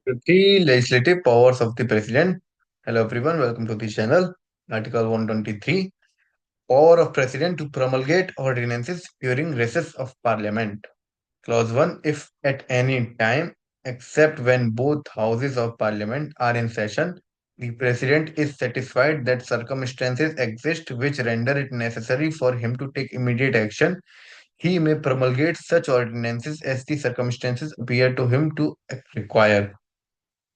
The legislative powers of the president. Hello everyone, welcome to the channel. Article 123. Power of president to promulgate ordinances during recess of parliament. Clause 1. If at any time, except when both houses of parliament are in session, the president is satisfied that circumstances exist which render it necessary for him to take immediate action, he may promulgate such ordinances as the circumstances appear to him to require.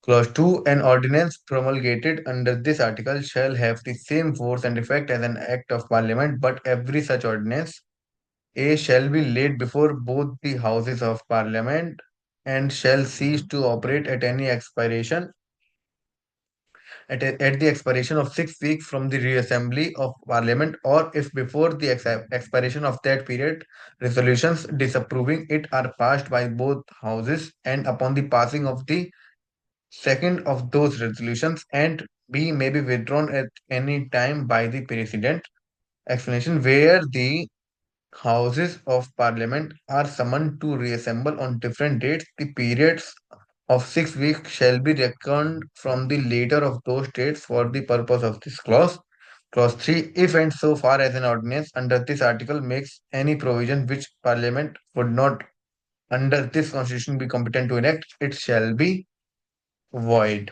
Clause 2. An ordinance promulgated under this article shall have the same force and effect as an act of parliament, but every such ordinance A shall be laid before both the houses of parliament and shall cease to operate at any expiration at the expiration of 6 weeks from the reassembly of parliament, or if before the expiration of that period resolutions disapproving it are passed by both houses, and upon the passing of the second of those resolutions, and B may be withdrawn at any time by the President. Explanation: where the Houses of Parliament are summoned to reassemble on different dates, the periods of 6 weeks shall be reckoned from the later of those dates for the purpose of this clause. Clause 3. If and so far as an ordinance under this article makes any provision which Parliament would not under this constitution be competent to enact, it shall be void.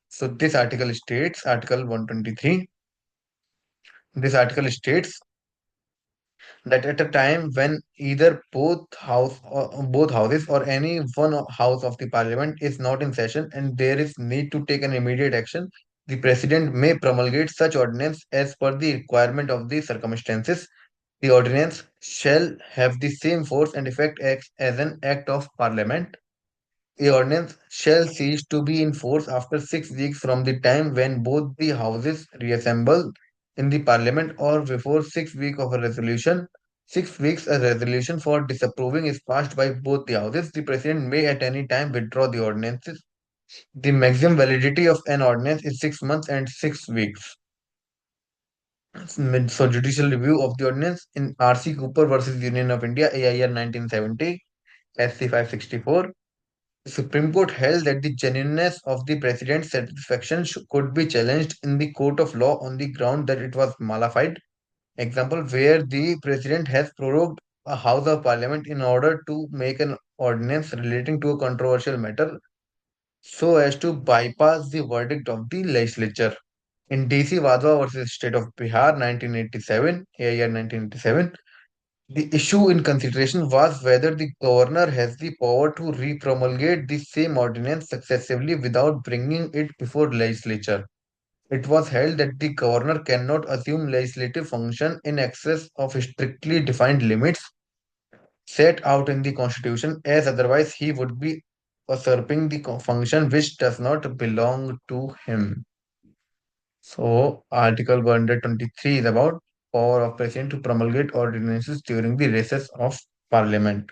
So this article states, Article 123, this article states that at a time when either both houses or any house of the parliament is not in session and there is need to take an immediate action, the president may promulgate such ordinance as per the requirement of the circumstances. The ordinance shall have the same force and effect as an act of parliament. The ordinance shall cease to be in force after 6 weeks from the time when both the houses reassemble in the parliament, or before 6 weeks of a resolution. 6 weeks a resolution for disapproving is passed by both the houses. The president may at any time withdraw the ordinances. The maximum validity of an ordinance is 6 months and 6 weeks. So judicial review of the ordinance in R.C. Cooper versus Union of India, AIR 1970, SC 564. The Supreme Court held that the genuineness of the president's satisfaction could be challenged in the court of law on the ground that it was malified. Example: where the president has prorogued a House of Parliament in order to make an ordinance relating to a controversial matter so as to bypass the verdict of the legislature. In DC Wadhwa versus State of Bihar 1987, AIR 1987, the issue in consideration was whether the governor has the power to repromulgate the same ordinance successively without bringing it before legislature. It was held that the governor cannot assume legislative function in excess of strictly defined limits set out in the constitution, as otherwise he would be usurping the function which does not belong to him. So, Article 123 is about power of president to promulgate ordinances during the recess of parliament.